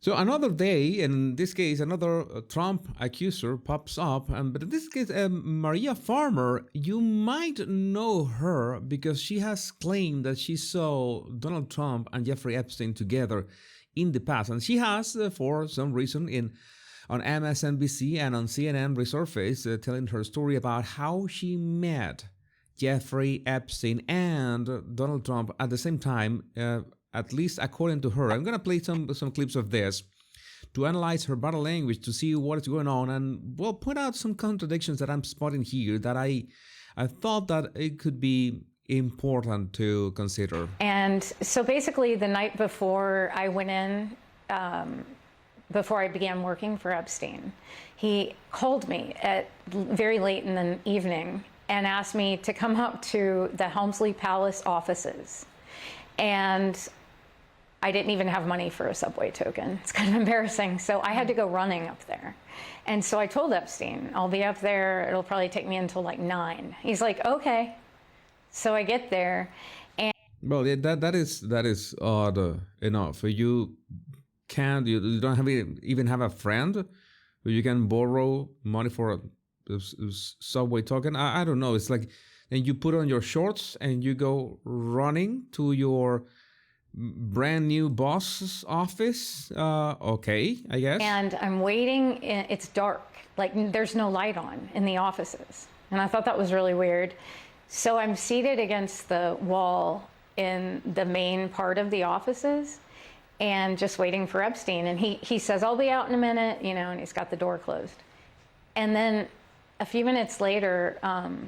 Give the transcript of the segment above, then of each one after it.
So another day, in this case, another Trump accuser pops up, but in this case, Maria Farmer. You might know her because she has claimed that she saw Donald Trump and Jeffrey Epstein together in the past, and she has, for some reason, on MSNBC and on CNN, resurfaced, telling her story about how she met Jeffrey Epstein and Donald Trump at the same time. At least according to her. I'm going to play some clips of this to analyze her body language, to see what is going on, and well, point out some contradictions that I'm spotting here that I thought that it could be important to consider. And so basically the night before I went in, before I began working for Epstein, he called me at very late in the evening and asked me to come up to the Helmsley Palace offices. And I didn't even have money for a subway token. It's kind of embarrassing. So I had to go running up there. And so I told Epstein, I'll be up there. It'll probably take me until like 9. He's like, okay. So I get there. And well, yeah, that is odd enough. You don't even have a friend where you can borrow money for a subway token. I don't know. It's like, then you put on your shorts and you go running to your brand new boss's office. Okay, I guess. And I'm waiting. It's dark. Like there's no light on in the offices. And I thought that was really weird. So I'm seated against the wall in the main part of the offices and just waiting for Epstein. And he says, I'll be out in a minute, and he's got the door closed. And then a few minutes later,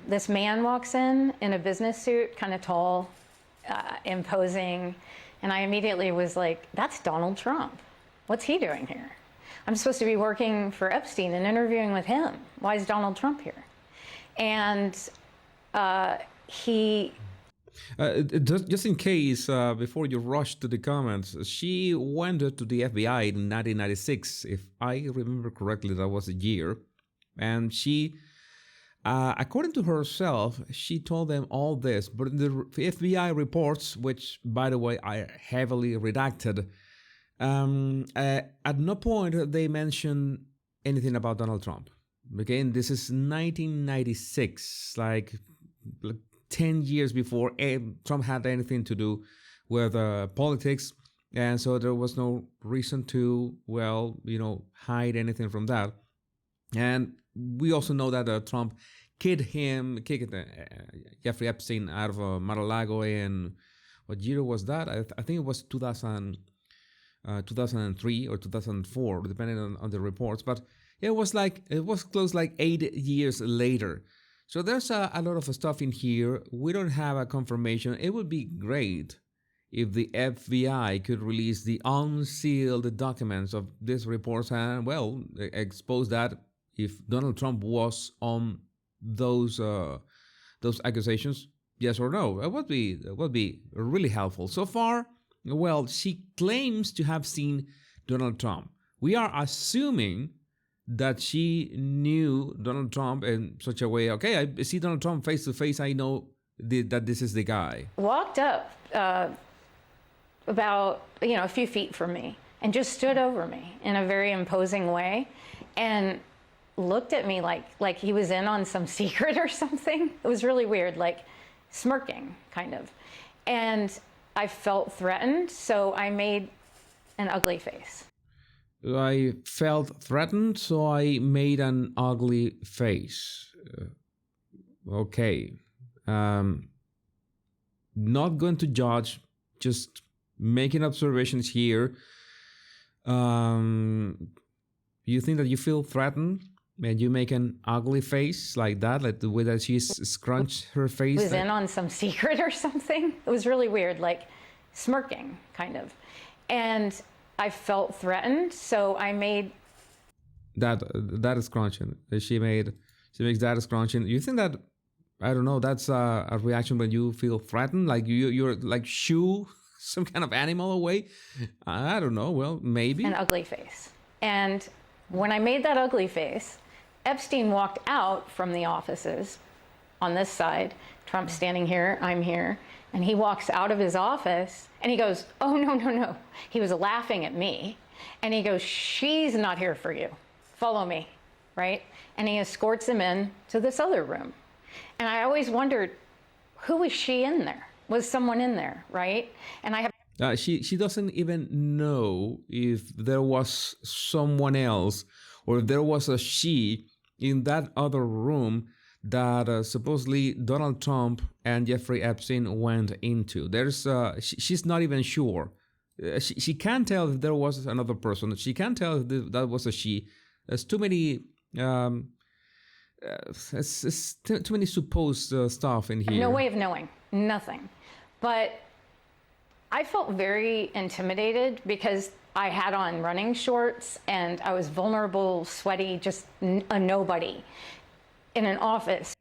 this man walks in a business suit, kind of tall, imposing. And I immediately was like, that's Donald Trump. What's he doing here? I'm supposed to be working for Epstein and interviewing with him. Why is Donald Trump here? And he... just in case, before you rush to the comments, she went to the FBI in 1996. If I remember correctly, that was a year. And she, according to herself, she told them all this. But in the FBI reports, which, by the way, are heavily redacted, at no point they mention anything about Donald Trump. Again, this is 1996, like 10 years before Trump had anything to do with politics. And so there was no reason to, hide anything from that. And we also know that Trump kicked Jeffrey Epstein out of Mar-a-Lago in, what year was that? I think it was 2003 or 2004, depending on the reports. But it was close like 8 years later. So there's a lot of stuff in here. We don't have a confirmation. It would be great if the FBI could release the unsealed documents of these reports and, expose that if Donald Trump was on those accusations, yes or no. It would be really helpful. So far, she claims to have seen Donald Trump. We are assuming that she knew Donald Trump in such a way, okay, I see Donald Trump face to face, I know that this is the guy. Walked up about, a few feet from me and just stood over me in a very imposing way and looked at me like he was in on some secret or something. It was really weird, like smirking, kind of. And I felt threatened, so I made an ugly face. I felt threatened, so I made an ugly face. Okay. Not going to judge, just making observations here. You think that you feel threatened and you make an ugly face like that, like the way that she's scrunched her face? Was in on some secret or something. It was really weird, like smirking, kind of. And I felt threatened, so I made that scrunching. She makes that scrunching. You think that, I don't know, that's a reaction when you feel threatened, like you're like shoo some kind of animal away? I don't know. Well, maybe an ugly face. And when I made that ugly face, Epstein walked out from the offices on this side. Trump's standing here, I'm here. And he walks out of his office and he goes, oh, no. He was laughing at me. And he goes, she's not here for you. Follow me, right? And he escorts him in to this other room. And I always wondered, who was she in there? Was someone in there, right? And I have she doesn't even know if there was someone else or if there was a she in that other room that supposedly Donald Trump and Jeffrey Epstein went into. She's not even sure. She can't tell if there was another person. She can't tell if that was a she. There's too many. It's too many supposed stuff in here. No way of knowing, nothing. But I felt very intimidated because I had on running shorts and I was vulnerable, sweaty, just a nobody in an office.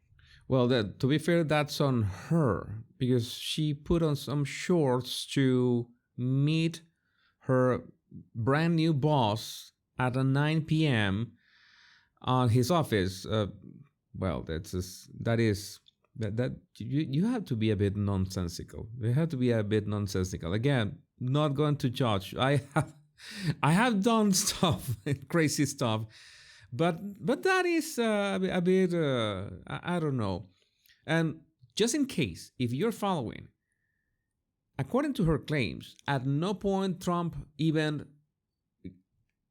Well, to be fair, that's on her because she put on some shorts to meet her brand new boss at 9 p.m. on his office. Well, you have to be a bit nonsensical. You have to be a bit nonsensical. Again, not going to judge. I have done stuff, crazy stuff, but that is a bit I don't know. And just in case, if you're following, according to her claims, at no point Trump even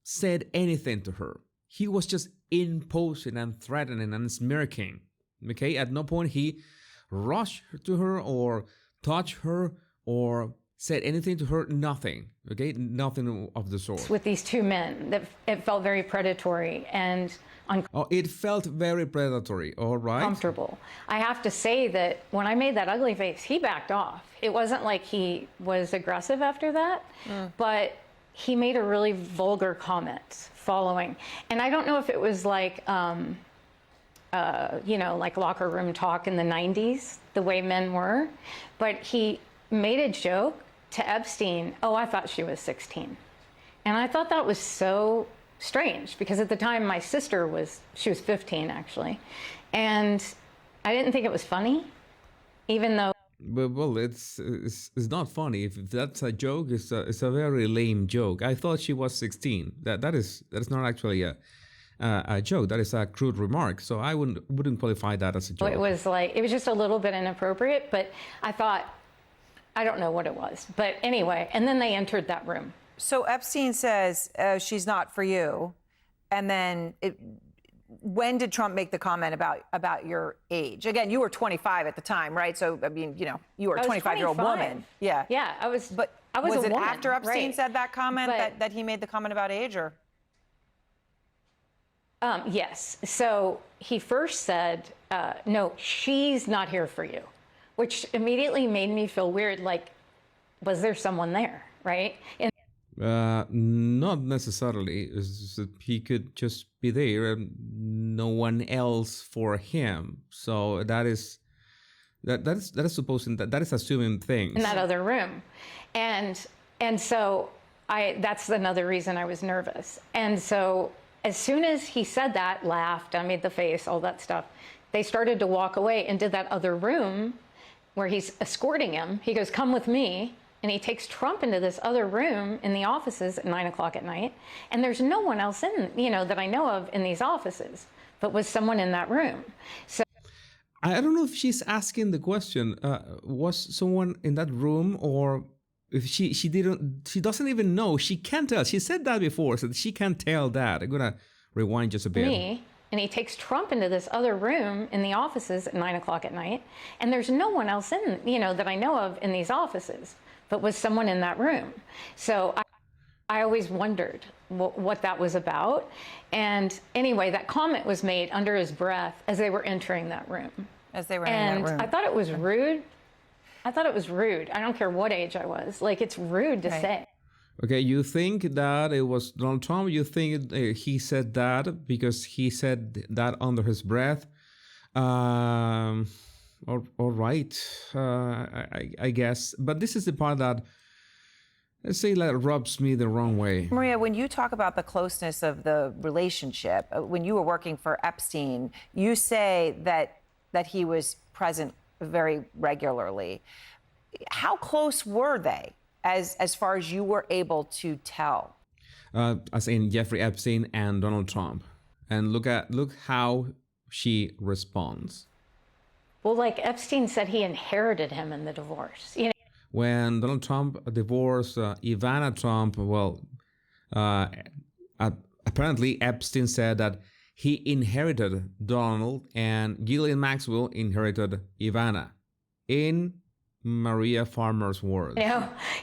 said anything to her. He was just imposing and threatening and smirking. Okay, at no point he rushed to her or touched her or said anything to her. Nothing. Okay, nothing of the sort. With these two men, that it felt very predatory and Oh, it felt very predatory. All right. uncomfortable. I have to say that when I made that ugly face, he backed off. It wasn't like he was aggressive after that, but he made a really vulgar comment following. And I don't know if it was like, like locker room talk in the 90s, the way men were, but he made a joke to Epstein, oh, I thought she was 16. And I thought that was so strange because at the time my sister she was 15 actually. And I didn't think it was funny, even though. Well, it's not funny. If that's a joke, it's a very lame joke. I thought she was 16. That is not actually a joke. That is a crude remark. So I wouldn't qualify that as a joke. It was just a little bit inappropriate, but I thought, I don't know what it was. But anyway, and then they entered that room. So Epstein says she's not for you, and then when did Trump make the comment about your age? Again, you were 25 at the time, right? So I mean, you were a 25-year-old woman. Yeah. Yeah, I was. But I was a woman, after Epstein right. said that comment that he made the comment about age, or? Yes. So he first said, "No, she's not here for you," which immediately made me feel weird. Like, was there someone there, right? Not necessarily. He could just be there and no one else for him. So that is supposing that is assuming things in that other room, and so that's another reason I was nervous. And so as soon as he said that, laughed, I made the face, all that stuff, they started to walk away and did that other room where he's escorting him. He goes, "Come with me." And he takes Trump into this other room in the offices at 9 o'clock at night. And there's no one else that I know of in these offices, but was someone in that room. So I don't know if she's asking the question, was someone in that room, or if she doesn't even know. She can't tell. She said that before, so she can't tell that. I'm going to rewind just a bit. And he takes Trump into this other room in the offices at 9 o'clock at night. And there's no one else that I know of in these offices, but was someone in that room. So I always wondered what that was about. And anyway, that comment was made under his breath as they were entering that room. As they were in that room. And I thought it was rude. I don't care what age I was. Like, it's rude to say. Okay, you think that it was Donald Trump? You think he said that because he said that under his breath? All right, I guess. But this is the part that, let's say, like, rubs me the wrong way. Maria, when you talk about the closeness of the relationship, when you were working for Epstein, you say that he was present very regularly. How close were they, as far as you were able to tell? as in Jeffrey Epstein and Donald Trump. And look how she responds. Well, like Epstein said, he inherited him in the divorce. When Donald Trump divorced Ivana Trump, well, apparently Epstein said that he inherited Donald and Ghislaine Maxwell inherited Ivana. In Maria Farmer's words.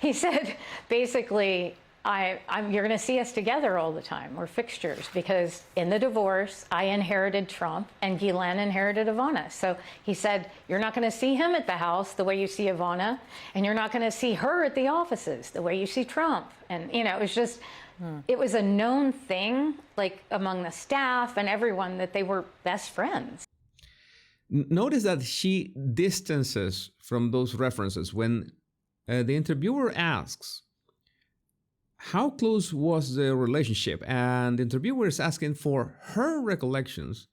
He said, basically, you're going to see us together all the time. We're fixtures because in the divorce, I inherited Trump and Ghislaine inherited Ivana. So he said, you're not going to see him at the house the way you see Ivana, and you're not going to see her at the offices the way you see Trump. And, it was just, it was a known thing, like among the staff and everyone, that they were best friends. Notice that she distances from those references when the interviewer asks, how close was the relationship? And the interviewer is asking for her recollections.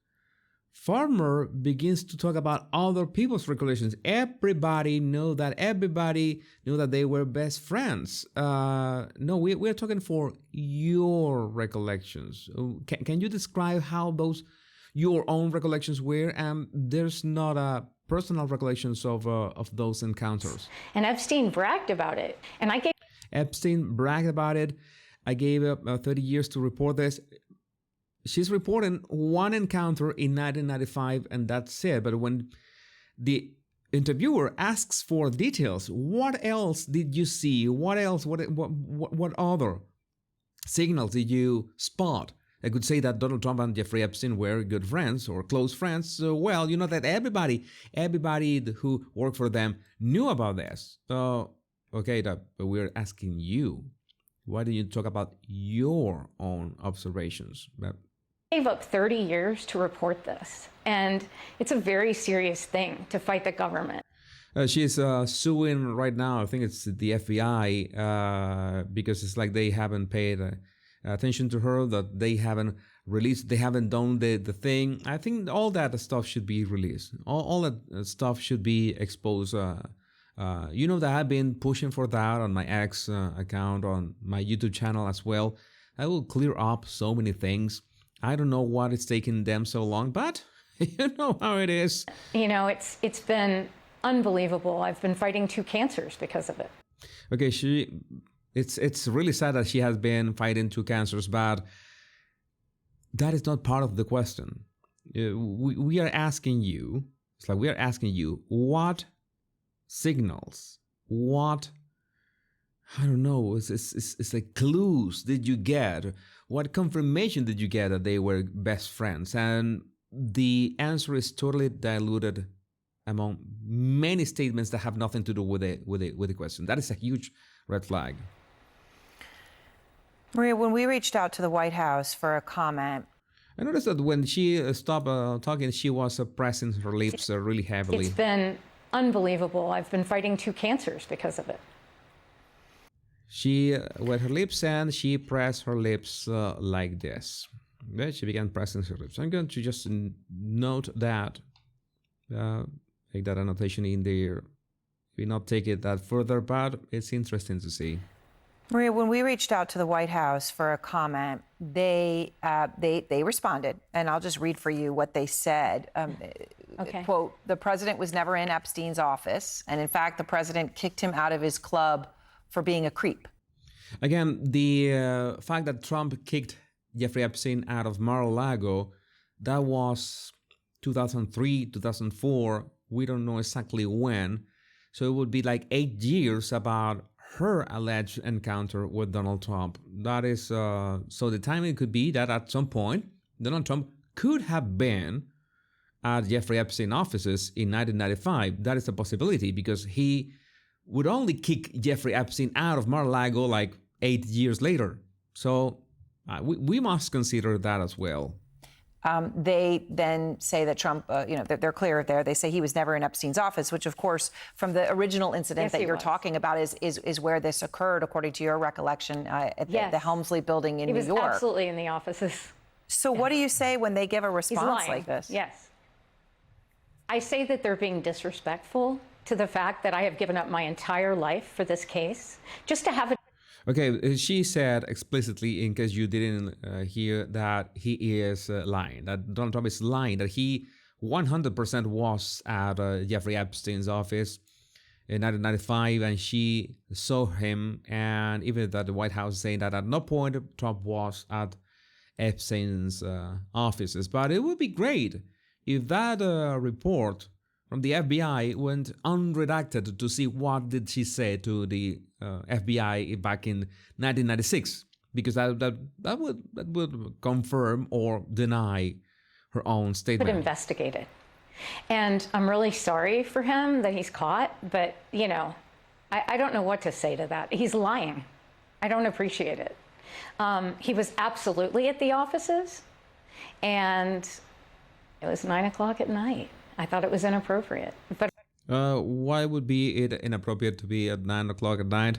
Farmer begins to talk about other people's recollections. Everybody knew that they were best friends. No, we're talking for your recollections. Can you describe how your own recollections were? There's not a personal recollections of those encounters. And Epstein bragged about it. And Epstein bragged about it. I gave up 30 years to report this. She's reporting one encounter in 1995, and that's it. But when the interviewer asks for details, what else did you see? What else? What other signals did you spot? I could say that Donald Trump and Jeffrey Epstein were good friends or close friends. So, well, that everybody who worked for them knew about this. So, okay, but we're asking you, why don't you talk about your own observations? Gave up 30 years to report this, and it's a very serious thing to fight the government. She's suing right now. I think it's the FBI because it's like they haven't paid attention to her, that they haven't released, they haven't done the thing. I think all that stuff should be released. All that stuff should be exposed. That I've been pushing for that on my X account, on my YouTube channel as well. I will clear up so many things. I don't know what is taking them so long, but you know how it is. It's been unbelievable. I've been fighting 2 cancers because of it. Okay, it's really sad that she has been fighting 2 cancers, but that is not part of the question. We are asking you, what signals, it's like clues did you get? What confirmation did you get that they were best friends? And the answer is totally diluted among many statements that have nothing to do with the question. That is a huge red flag. Maria, when we reached out to the White House for a comment, I noticed that when she stopped talking, she was pressing her lips really heavily. It's been unbelievable. I've been fighting 2 cancers because of it. She wet her lips and she pressed her lips like this. Then she began pressing her lips. I'm going to just note that, make that annotation in there. We not take it that further, but it's interesting to see. Maria, when we reached out to the White House for a comment, they responded, and I'll just read for you what they said. Okay. Quote, the president was never in Epstein's office, and in fact, the president kicked him out of his club for being a creep. Again, the fact that Trump kicked Jeffrey Epstein out of Mar-a-Lago, that was 2003, 2004. We don't know exactly when. So it would be like 8 years about her alleged encounter with Donald Trump. That is, so the timing could be that at some point, Donald Trump could have been at Jeffrey Epstein offices in 1995. That is a possibility because he would only kick Jeffrey Epstein out of Mar-a-Lago like 8 years later. So we must consider that as well. They then say that Trump, they're clear there. They say he was never in Epstein's office, which, of course, from the original incident that you're talking about is where this occurred, according to your recollection, at the Helmsley building in New York. He was absolutely in the offices. So what do you say when they give a response like this? Yes. I say that they're being disrespectful to the fact that I have given up my entire life for this case, just to have it. Okay, she said explicitly, in case you didn't hear, that he is lying, that Donald Trump is lying, that he 100% was at Jeffrey Epstein's office in 1995, and she saw him, and even that the White House saying that at no point Trump was at Epstein's offices. But it would be great if that report from the FBI went unredacted to see what did she say to the FBI back in 1996, because that would confirm or deny her own statement. But investigate it. And I'm really sorry for him that he's caught, but you know, I don't know what to say to that. He's lying. I don't appreciate it. He was absolutely at the offices, and it was 9 o'clock at night. I thought it was inappropriate. But why would be it inappropriate to be at 9 o'clock at night?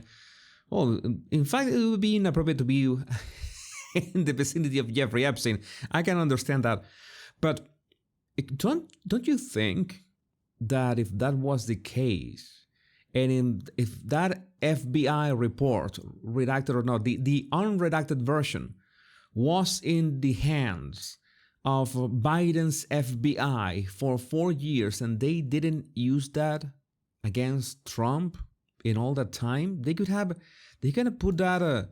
Well, in fact, it would be inappropriate to be in the vicinity of Jeffrey Epstein. I can understand that, but don't you think that if that was the case, and if that FBI report, redacted or not, the unredacted version was in the hands of Biden's FBI for 4 years, and they didn't use that against Trump in all that time, they could have put that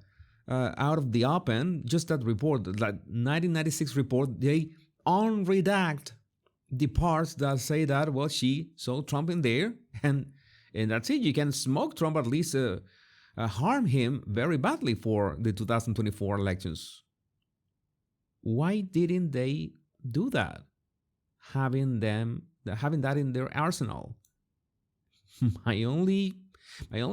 out of the open, just that report, that 1996 report. They unredact the parts that say that, well, she saw Trump in there, and that's it. You can smoke Trump, at least harm him very badly for the 2024 elections. Why didn't they do that? Having that in their arsenal. My only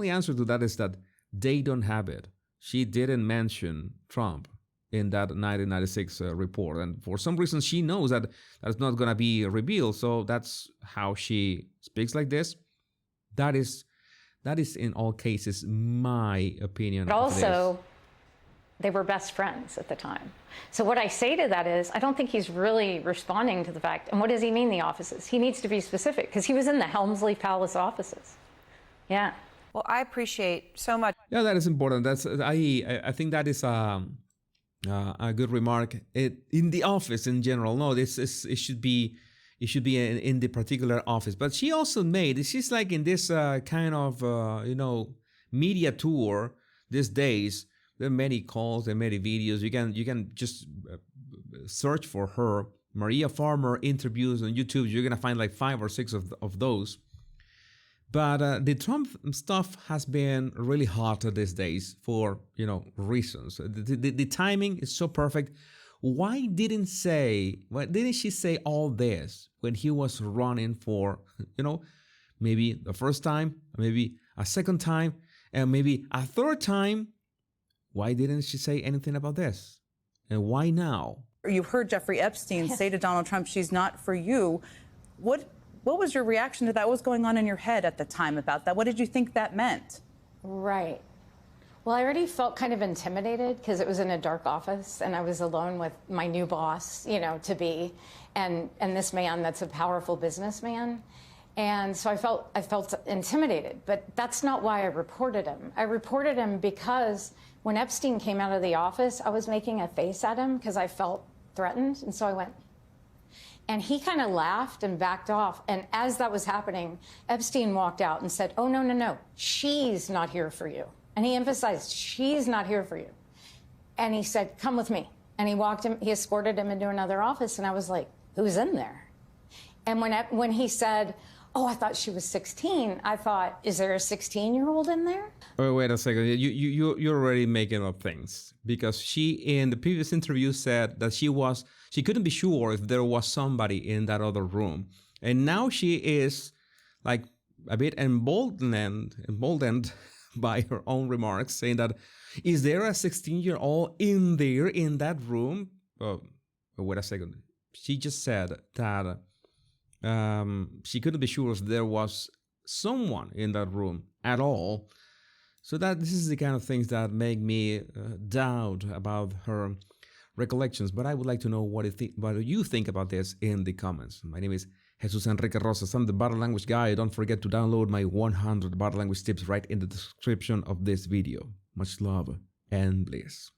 answer to that is that they don't have it. She didn't mention Trump in that 1996 report, and for some reason she knows that that's not going to be revealed, so that's how she speaks like this. That is in all cases my opinion. But also, they were best friends at the time. So what I say to that is, I don't think he's really responding to the fact. And what does he mean, the offices? He needs to be specific, because he was in the Helmsley Palace offices. Yeah. Well, I appreciate so much. Yeah, that is important. I think that is a good remark. In the office in general, no, it should be in the particular office. But she also she's like in this kind of media tour these days. There are many calls and many videos. You can just search for her Maria Farmer interviews on YouTube. You're gonna find like 5 or 6 of those. But the Trump stuff has been really hot these days for reasons. The timing is so perfect. Why didn't she say all this when he was running for maybe the first time, maybe a second time, and maybe a third time? Why didn't she say anything about this? And why now? You heard Jeffrey Epstein say to Donald Trump, she's not for you. What was your reaction to that? What was going on in your head at the time about that? What did you think that meant? Right. Well, I already felt kind of intimidated because it was in a dark office and I was alone with my new boss, to be, and this man that's a powerful businessman. And so I felt intimidated, but that's not why I reported him. I reported him because when Epstein came out of the office, I was making a face at him because I felt threatened. And so I went, and he kind of laughed and backed off. And as that was happening, Epstein walked out and said, oh, no, she's not here for you. And he emphasized, she's not here for you. And he said, come with me. And he escorted him into another office. And I was like, who's in there? And when he said, oh, I thought she was 16, I thought, is there a 16-year-old in there? Oh, wait a second. You're already making up things, because she, in the previous interview, said that she couldn't be sure if there was somebody in that other room. And now she is like a bit emboldened by her own remarks, saying that, is there a 16-year-old in there in that room? Oh, wait a second. She just said that she couldn't be sure if there was someone in that room at all. So that this is the kind of things that make me doubt about her recollections. But I would like to know what you think about this in the comments. My name is Jesus Enrique Rosas. I'm the Body Language Guy. Don't forget to download my 100 body language tips right in the description of this video. Much love and bliss.